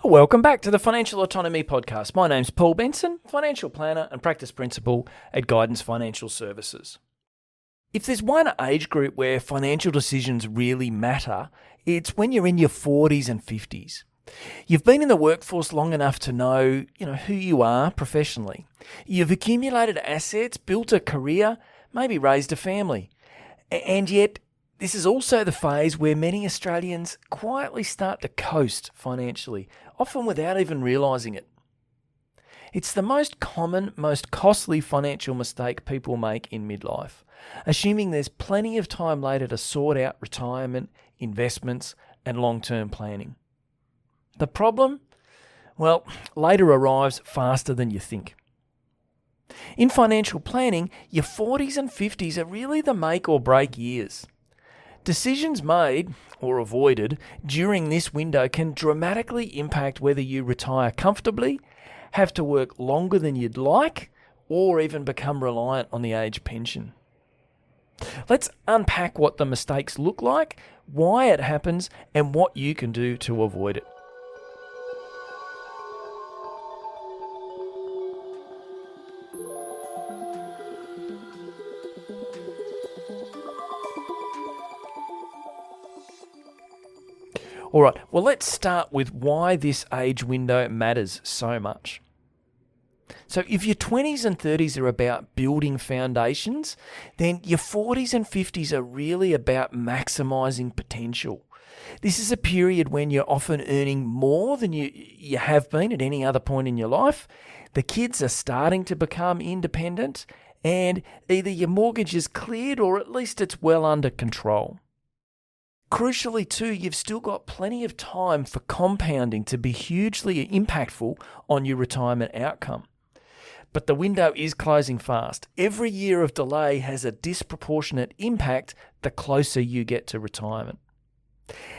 Welcome back to the Financial Autonomy Podcast. My name's Paul Benson, financial planner and practice principal at Guidance Financial Services. If there's one age group where financial decisions really matter, it's when you're in your 40s and 50s. You've been in the workforce long enough to know, who you are professionally. You've accumulated assets, built a career, maybe raised a family. And yet, this is also the phase where many Australians quietly start to coast financially, often without even realising it. It's the most common, most costly financial mistake people make in midlife, assuming there's plenty of time later to sort out retirement, investments, and long-term planning. The problem? Well, later arrives faster than you think. In financial planning, your 40s and 50s are really the make or break years. Decisions made or avoided during this window can dramatically impact whether you retire comfortably, have to work longer than you'd like, or even become reliant on the age pension. Let's unpack what the mistakes look like, why it happens, and what you can do to avoid it. All right, well, let's start with why this age window matters so much. So if your 20s and 30s are about building foundations, then your 40s and 50s are really about maximising potential. This is a period when you're often earning more than you have been at any other point in your life. The kids are starting to become independent, and either your mortgage is cleared or at least it's well under control. Crucially too, you've still got plenty of time for compounding to be hugely impactful on your retirement outcome. But the window is closing fast. Every year of delay has a disproportionate impact the closer you get to retirement.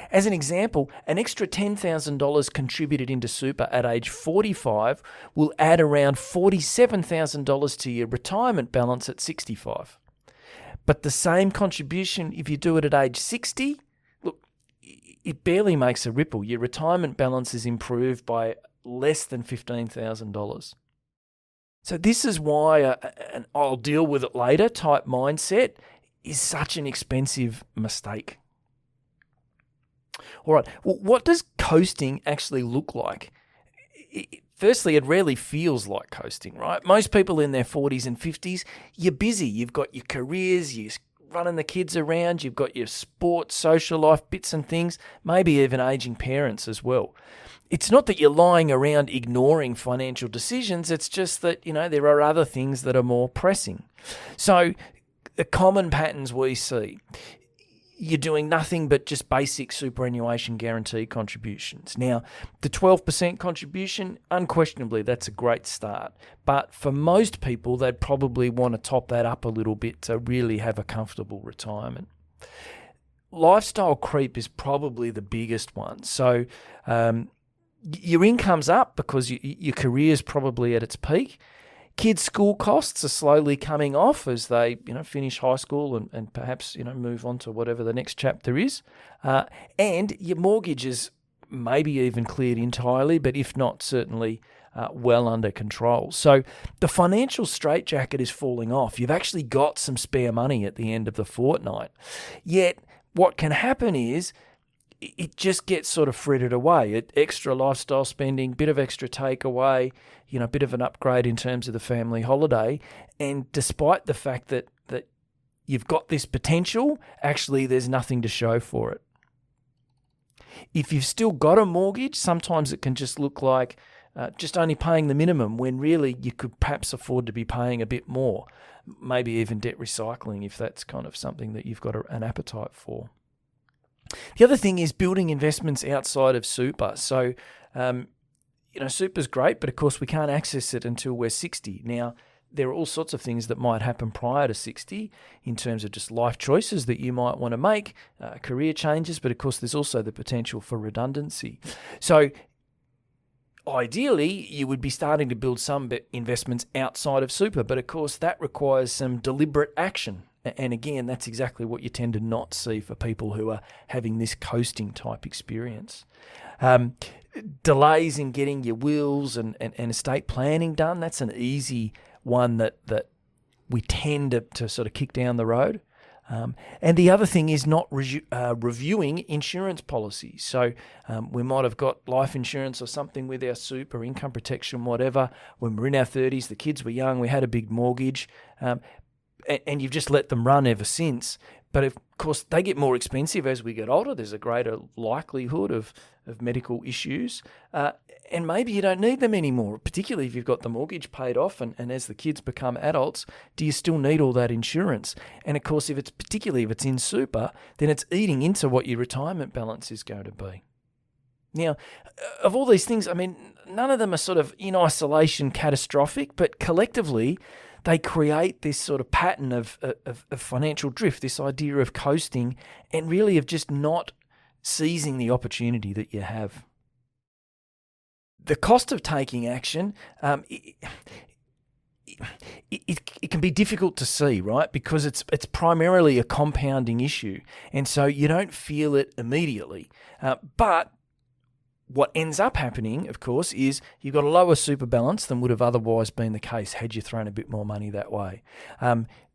As an example, an extra $10,000 contributed into super at age 45 will add around $47,000 to your retirement balance at 65. But the same contribution if you do it at age 60, it barely makes a ripple. Your retirement balance is improved by less than $15,000. So this is why an I'll deal with it later type mindset is such an expensive mistake. All right, well, what does coasting actually look like? Firstly, it rarely feels like coasting, right? Most people in their 40s and 50s, you're busy. You've got your careers, you're running the kids around, you've got your sports, social life, bits and things, maybe even aging parents as well. It's not that you're lying around ignoring financial decisions, it's just that, there are other things that are more pressing. So the common patterns we see, you're doing nothing but just basic superannuation guarantee contributions. Now, the 12% contribution, unquestionably, that's a great start. But for most people, they'd probably want to top that up a little bit to really have a comfortable retirement. Lifestyle creep is probably the biggest one. So your income's up because your career's probably at its peak. Kids' school costs are slowly coming off as they, finish high school and perhaps, move on to whatever the next chapter is. And your mortgage is maybe even cleared entirely, but if not, certainly well under control. So the financial straitjacket is falling off. You've actually got some spare money at the end of the fortnight. Yet what can happen is it just gets sort of frittered away. Extra lifestyle spending, bit of extra takeaway, a bit of an upgrade in terms of the family holiday. And despite the fact that you've got this potential, actually there's nothing to show for it. If you've still got a mortgage, sometimes it can just look like just only paying the minimum when really you could perhaps afford to be paying a bit more. Maybe even debt recycling if that's kind of something that you've got an appetite for. The other thing is building investments outside of super. So, super's great, but of course we can't access it until we're 60. Now, there are all sorts of things that might happen prior to 60 in terms of just life choices that you might want to make, career changes, but of course there's also the potential for redundancy. So, ideally, you would be starting to build some investments outside of super, but of course that requires some deliberate action. And again, that's exactly what you tend to not see for people who are having this coasting type experience. Delays in getting your wills and estate planning done, that's an easy one that we tend to sort of kick down the road. And the other thing is not reviewing insurance policies. So we might have got life insurance or something with our super, income protection, whatever. When we're in our 30s, the kids were young, we had a big mortgage, and you've just let them run ever since. But of course, they get more expensive as we get older. There's a greater likelihood of medical issues. And maybe you don't need them anymore, particularly if you've got the mortgage paid off and as the kids become adults, do you still need all that insurance? And of course, particularly if it's in super, then it's eating into what your retirement balance is going to be. Now, of all these things, I mean, none of them are sort of in isolation catastrophic, but collectively, they create this sort of pattern of financial drift, this idea of coasting, and really of just not seizing the opportunity that you have. The cost of taking action, it can be difficult to see, right? Because it's primarily a compounding issue, and so you don't feel it immediately. But what ends up happening, of course, is you've got a lower super balance than would have otherwise been the case had you thrown a bit more money that way.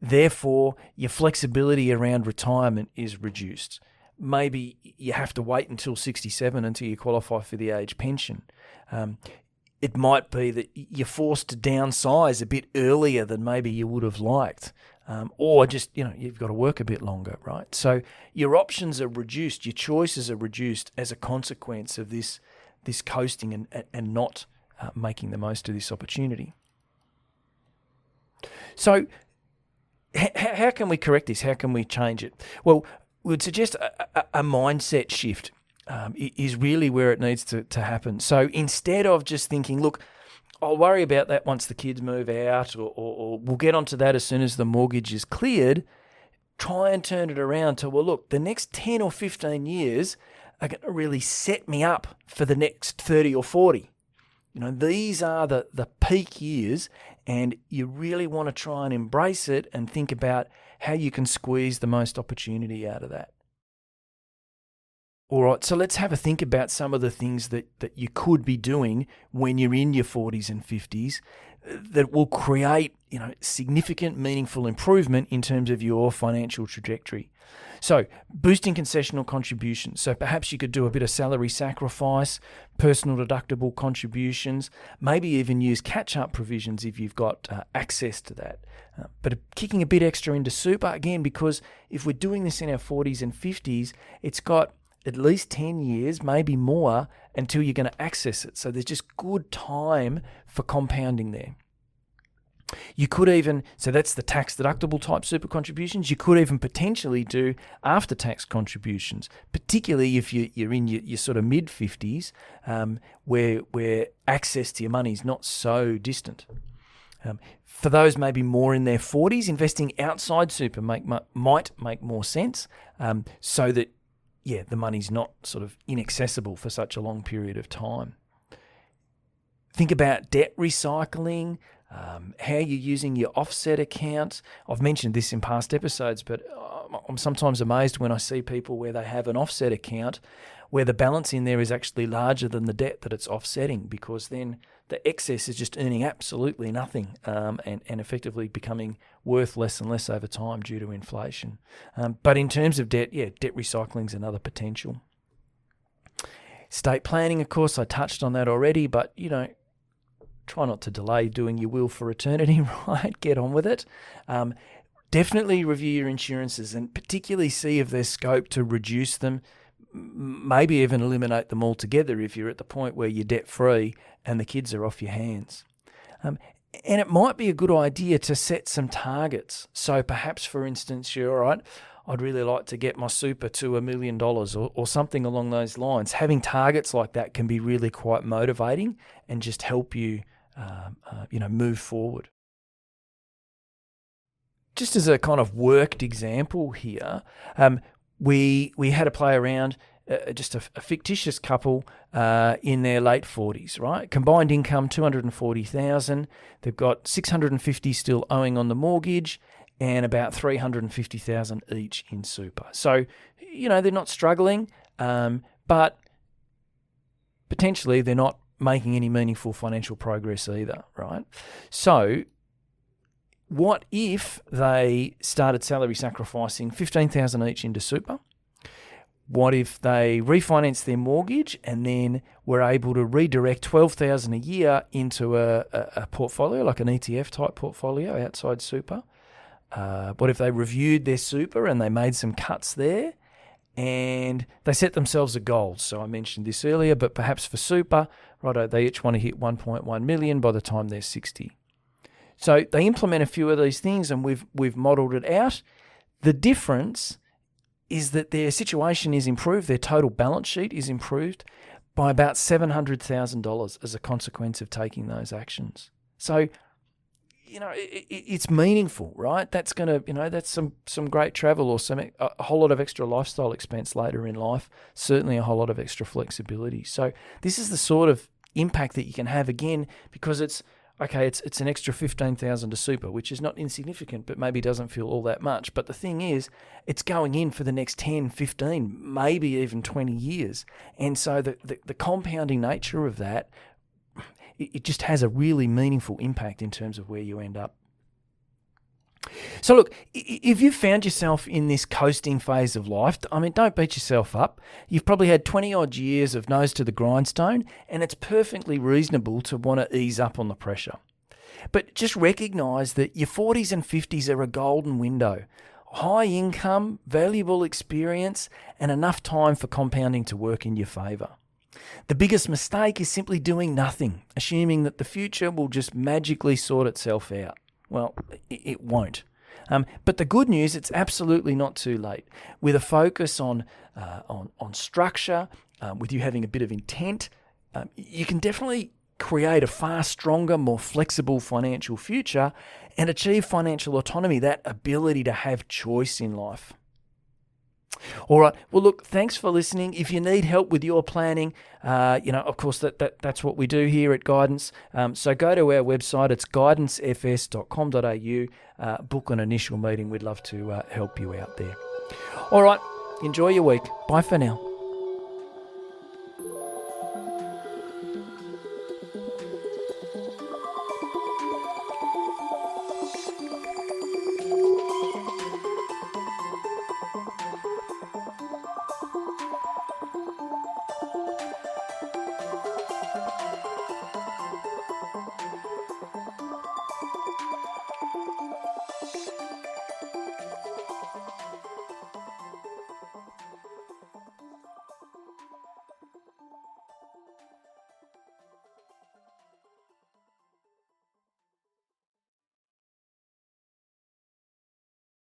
Therefore, your flexibility around retirement is reduced. Maybe you have to wait until 67 until you qualify for the age pension. It might be that you're forced to downsize a bit earlier than maybe you would have liked. Or just, you've got to work a bit longer, right? So your options are reduced, your choices are reduced as a consequence of this coasting and not making the most of this opportunity. So how can we correct this? How can we change it? Well, we would suggest a mindset shift is really where it needs to happen. So instead of just thinking, look, I'll worry about that once the kids move out, or we'll get onto that as soon as the mortgage is cleared, try and turn it around to, well, look, the next 10 or 15 years are going to really set me up for the next 30 or 40. These are the peak years, and you really want to try and embrace it and think about how you can squeeze the most opportunity out of that. All right, so let's have a think about some of the things that you could be doing when you're in your 40s and 50s that will create, significant, meaningful improvement in terms of your financial trajectory. So, boosting concessional contributions. So perhaps you could do a bit of salary sacrifice, personal deductible contributions, maybe even use catch-up provisions if you've got access to that. But kicking a bit extra into super, again, because if we're doing this in our 40s and 50s, it's got at least 10 years, maybe more, until you're going to access it. So there's just good time for compounding there. You could even, so that's the tax deductible type super contributions. You could even potentially do after tax contributions, particularly if you're in your sort of mid 50s, where access to your money is not so distant. For those maybe more in their 40s, investing outside super might make more sense, so that the money's not sort of inaccessible for such a long period of time. Think about debt recycling, how you're using your offset account. I've mentioned this in past episodes, but I'm sometimes amazed when I see people where they have an offset account where the balance in there is actually larger than the debt that it's offsetting, because then the excess is just earning absolutely nothing, and effectively becoming worth less and less over time due to inflation. But in terms of debt, debt recycling is another potential. Estate planning, of course, I touched on that already, but, try not to delay doing your will for eternity, right? Get on with it. Definitely review your insurances and particularly see if there's scope to reduce them, maybe even eliminate them altogether if you're at the point where you're debt-free and the kids are off your hands. And it might be a good idea to set some targets. So perhaps, for instance, you're all right, I'd really like to get my super to $1 million or something along those lines. Having targets like that can be really quite motivating and just help you, move forward. Just as a kind of worked example here, we had a play around, just a fictitious couple in their late 40s, right? Combined income $240,000. They've got $650 still owing on the mortgage, and about $350,000 each in super. So, they're not struggling, but potentially they're not making any meaningful financial progress either, right? So what if they started salary sacrificing $15,000 each into super? What if they refinanced their mortgage and then were able to redirect $12,000 a year into a portfolio, like an ETF type portfolio outside super? What if they reviewed their super and they made some cuts there and they set themselves a goal? So I mentioned this earlier, but perhaps for super, righto, they each want to hit 1.1 million by the time they're 60. So they implement a few of these things and we've modelled it out. The difference is that their situation is improved, their total balance sheet is improved by about $700,000 as a consequence of taking those actions. So, it's meaningful, right? That's going to, that's some great travel or a whole lot of extra lifestyle expense later in life, certainly a whole lot of extra flexibility. So this is the sort of impact that you can have, again, because it's an extra $15,000 to super, which is not insignificant, but maybe doesn't feel all that much. But the thing is, it's going in for the next 10, 15, maybe even 20 years. And so the compounding nature of that, it just has a really meaningful impact in terms of where you end up. So look, if you've found yourself in this coasting phase of life, don't beat yourself up. You've probably had 20 odd years of nose to the grindstone, and it's perfectly reasonable to want to ease up on the pressure. But just recognise that your 40s and 50s are a golden window. High income, valuable experience, and enough time for compounding to work in your favour. The biggest mistake is simply doing nothing, assuming that the future will just magically sort itself out. Well, it won't. But the good news, it's absolutely not too late. With a focus on structure, with you having a bit of intent, you can definitely create a far stronger, more flexible financial future and achieve financial autonomy, that ability to have choice in life. All right. Well, look, thanks for listening. If you need help with your planning, of course, that's what we do here at Guidance. So go to our website. It's guidancefs.com.au. Book an initial meeting. We'd love to help you out there. All right. Enjoy your week. Bye for now.